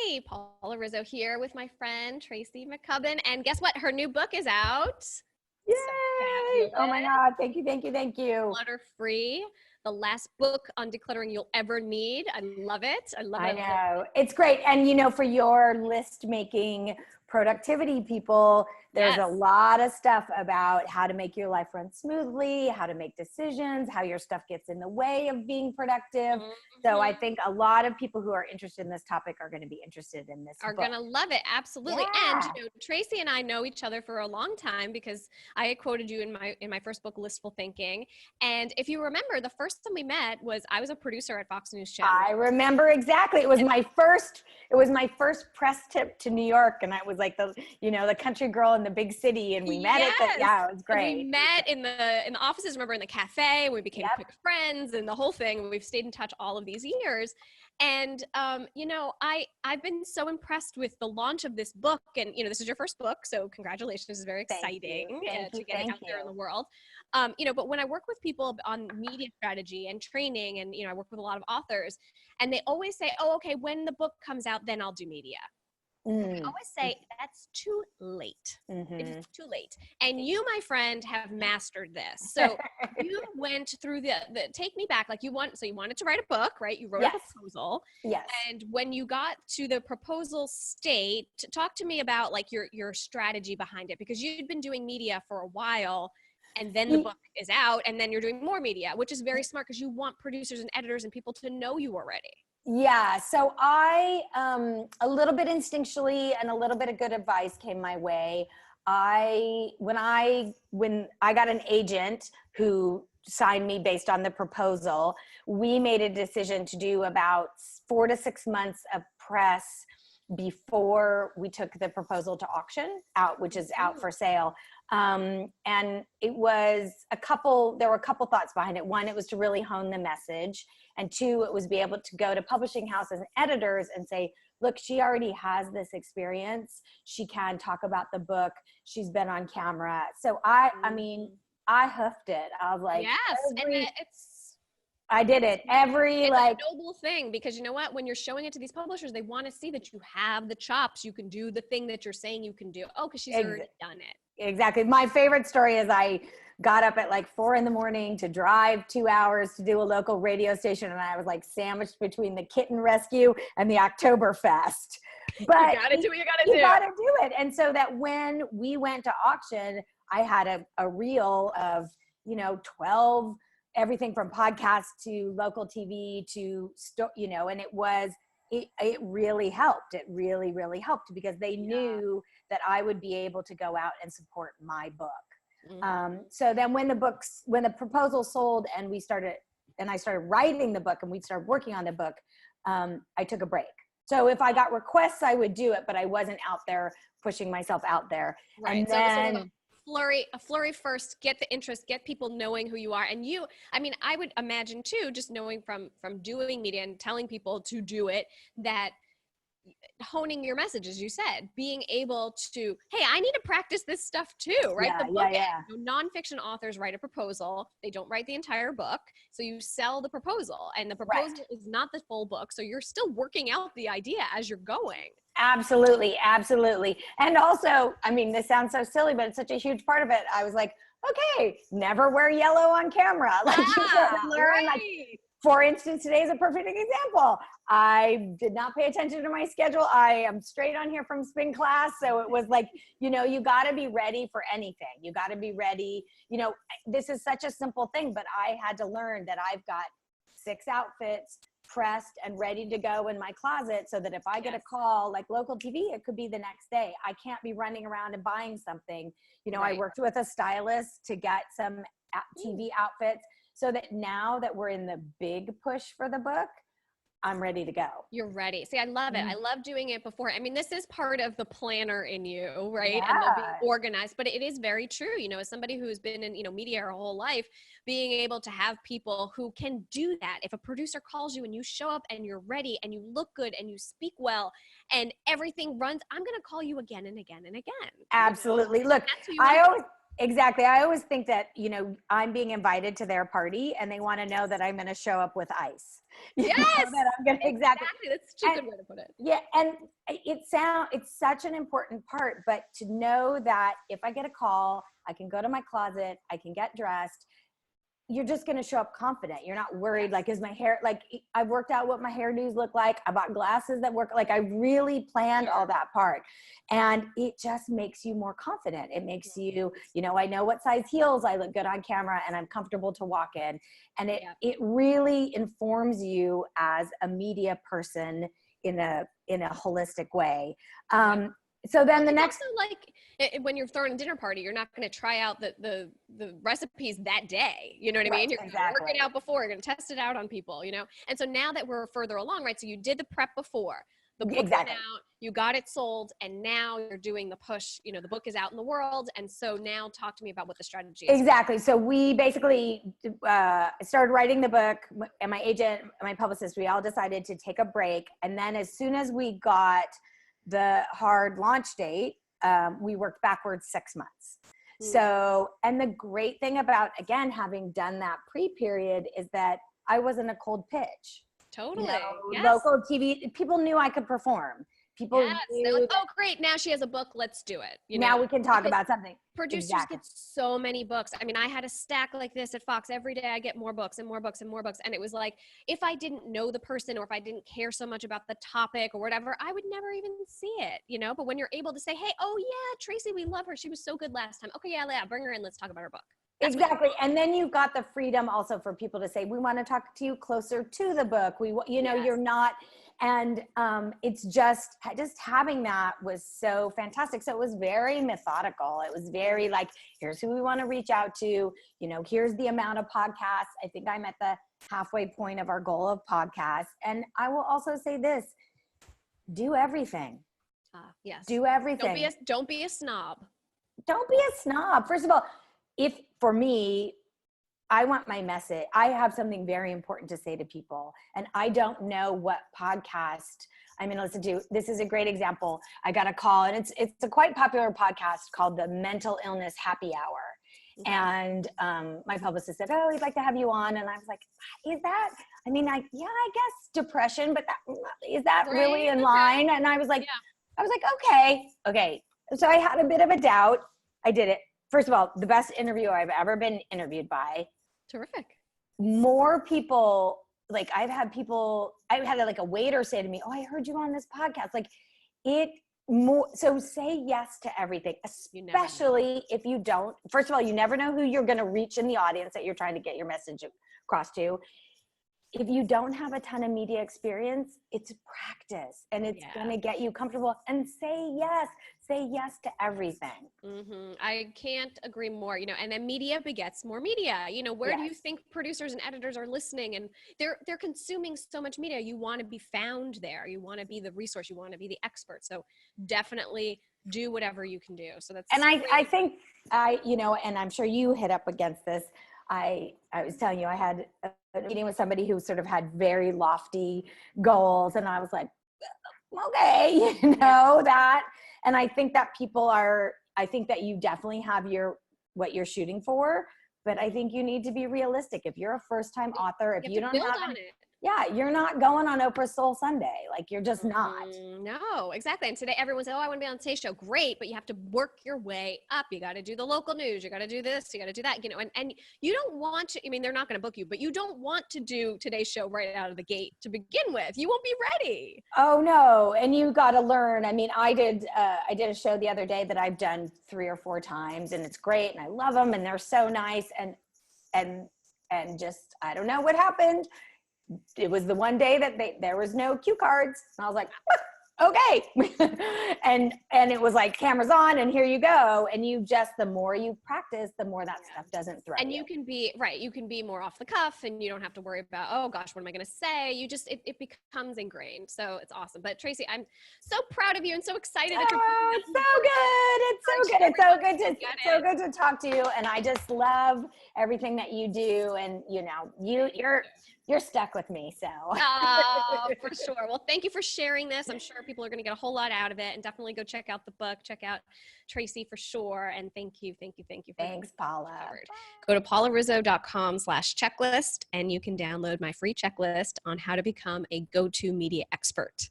Hi, Paula Rizzo here with my friend Tracy McCubbin. And guess what? Her new book is out. Yay! So oh my God. Thank you. Thank you. Thank you. Clutter Free, the last book on decluttering you'll ever need. I love it. I love it. I know. It's great. And for your list making productivity people, there's a lot of stuff about how to make your life run smoothly, how to make decisions, how your stuff gets in the way of being productive. So I think a lot of people who are interested in this topic are going to be interested in this book. Going to love it. Absolutely. Yeah. And Tracy and I know each other for a long time because I quoted you in my first book, Listful Thinking. And if you remember, the first time we met was I was a producer at Fox News Channel. I remember exactly. It was my first press trip to New York, and I was like the country girl in the big city, and we met it was great. We met in the offices, remember, in the cafe, and we became quick friends and the whole thing. And we've stayed in touch all of these years. And, I've been so impressed with the launch of this book, and, this is your first book. So congratulations. This is very exciting to get it out there in the world. But when I work with people on media strategy and training, and, I work with a lot of authors, and they always say, oh, okay, when the book comes out, then I'll do media. I always say that's too late. It's too late. And you, my friend, have mastered this. So you went through the take me back, like you wanted to write a book, right? You wrote a proposal. Yes. And when you got to the proposal state, talk to me about like your strategy behind it, because you'd been doing media for a while. And then the book is out, and then you're doing more media, which is very smart because you want producers and editors and people to know you already. Yeah. So I, a little bit instinctually and a little bit of good advice came my way. When I got an agent who signed me based on the proposal, we made a decision to do about 4 to 6 months of press before we took the proposal to auction out, which is out for sale. And it was there were a couple thoughts behind it. One, it was to really hone the message. And two, it was be able to go to publishing houses and editors and say, look, she already has this experience. She can talk about the book. She's been on camera. So I hoofed it. I was like, I did it. It's a noble thing, because you know what? When you're showing it to these publishers, they want to see that you have the chops. You can do the thing that you're saying you can do. Oh, because she's already done it. Exactly. My favorite story is I got up at like 4 a.m. to drive 2 hours to do a local radio station. And I was like sandwiched between the kitten rescue and the Oktoberfest. But you gotta do what you gotta do. You gotta do it. And so that when we went to auction, I had a reel of, 12, everything from podcasts to local TV to, and it really helped. It really, really helped because they knew that I would be able to go out and support my book. So then when the proposal sold and I started writing the book and we started working on the book, I took a break. So if I got requests, I would do it, but I wasn't out there pushing myself out there. Right. And so then, sort of a flurry first, get the interest, get people knowing who you are. And I would imagine too, just knowing from doing media and telling people to do it, that honing your message, as you said, being able to, hey, I need to practice this stuff too, right? Nonfiction authors write a proposal. They don't write the entire book. So you sell the proposal, and the proposal is not the full book. So you're still working out the idea as you're going. Absolutely. Absolutely. And also, this sounds so silly, but it's such a huge part of it. I was like, okay, never wear yellow on camera. For instance, today is a perfect example. I did not pay attention to my schedule. I am straight on here from spin class. So it was like, you got to be ready for anything. You got to be ready. This is such a simple thing, but I had to learn that I've got 6 outfits pressed and ready to go in my closet, so that if I get a call like local TV, it could be the next day. I can't be running around and buying something. I worked with a stylist to get some TV outfits, so that now that we're in the big push for the book, I'm ready to go. You're ready. See, I love it. I love doing it before. This is part of the planner in you, right? Yeah. And the being organized, but it is very true. As somebody who's been in, media her whole life, being able to have people who can do that. If a producer calls you and you show up and you're ready and you look good and you speak well and everything runs, I'm going to call you again and again and again. Absolutely. Look, Exactly. I always think that, I'm being invited to their party and they want to know that I'm going to show up with ice. Yes, That I'm going to, exactly. That's a good way to put it. Yeah. And it's such an important part, but to know that if I get a call, I can go to my closet, I can get dressed. You're just going to show up confident. You're not worried. Like, is my hair, like I've worked out what my hairdos look like. I bought glasses that work. Like I really planned all that part, and it just makes you more confident. It makes you, I know what size heels I look good on camera and I'm comfortable to walk in. And it really informs you as a media person in a holistic way. So then the next, also, like when you're throwing a dinner party, you're not going to try out the recipes that day. You know what I mean? You're going to work it out before. You're going to test it out on people. And so now that we're further along, right? So you did the prep before. The book went out, you got it sold, and now you're doing the push. The book is out in the world, and so now talk to me about what the strategy is. Exactly. So we basically started writing the book, and my agent, my publicist, we all decided to take a break, and then as soon as we got the hard launch date, we worked backwards 6 months. So, and the great thing about, again, having done that pre-period is that I wasn't a cold pitch. Totally. Local TV, people knew I could perform. People they're like, oh, great. Now she has a book. Let's do it. Now we can talk about something. Producers get so many books. I mean, I had a stack like this at Fox. Every day I get more books and more books and more books. And it was like, if I didn't know the person or if I didn't care so much about the topic or whatever, I would never even see it, But when you're able to say, hey, oh yeah, Tracy, we love her. She was so good last time. Okay, yeah, bring her in. Let's talk about her book. Exactly. And then you've got the freedom also for people to say, we want to talk to you closer to the book. You're not, and it's just having that was so fantastic. So it was very methodical. It was very like, here's who we want to reach out to, here's the amount of podcasts. I think I'm at the halfway point of our goal of podcasts. And I will also say this, do everything. Yes. Do everything. Don't be a snob. Don't be a snob. First of all, for me, I want my message. I have something very important to say to people, and I don't know what podcast I'm going to listen to. This is a great example. I got a call, and it's a quite popular podcast called the Mental Illness Happy Hour. Okay. And my publicist said, "Oh, we'd like to have you on." And I was like, "Is that? I mean, I guess depression, but is that really in line?" And I was like, okay. So I had a bit of a doubt. I did it. First of all, the best interviewer I've ever been interviewed by. Terrific. More people, like I've had like a waiter say to me, "Oh, I heard you on this podcast." Like so say yes to everything, especially if you don't. First of all, you never know who you're going to reach in the audience that you're trying to get your message across to. If you don't have a ton of media experience, it's practice and it's going to get you comfortable, and say yes to everything. Mm-hmm. I can't agree more, and then media begets more media. Where do you think producers and editors are listening? And they're consuming so much media. You want to be found there. You want to be the resource. You want to be the expert. So definitely do whatever you can do. So that's, and I think and I'm sure you hit up against this. I was telling you, I had a meeting with somebody who sort of had very lofty goals, and I was like, okay, that. And I think that I think that you definitely have what you're shooting for, but I think you need to be realistic. If you're a first-time author, if you don't have you're not going on Oprah's Soul Sunday. Like, you're just not. No, exactly. And today everyone said, "Oh, I want to be on the Today Show." Great, but you have to work your way up. You got to do the local news. You got to do this. You got to do that. And you don't want to. I mean, they're not going to book you, but you don't want to do Today's Show right out of the gate to begin with. You won't be ready. Oh no, and you got to learn. I mean, I did a show the other day that I've done 3 or 4 times, and it's great, and I love them, and they're so nice, and just I don't know what happened. It was the one day that there was no cue cards, and I was like, okay. and it was like, cameras on, and here you go. And the more you practice, the more that stuff doesn't throw you. You can be more off the cuff, and you don't have to worry about, oh gosh, what am I going to say? It becomes ingrained. So it's awesome. But Tracy, I'm so proud of you and so excited. It's so good. It's so good to talk to you. And I just love everything that you do. And you're you're stuck with me. So. Oh, for sure. Well, thank you for sharing this. I'm sure people are going to get a whole lot out of it, and definitely go check out the book, check out Tracy for sure. And thank you. Thanks, Paula. Go to paularizzo.com/checklist, and you can download my free checklist on how to become a go-to media expert.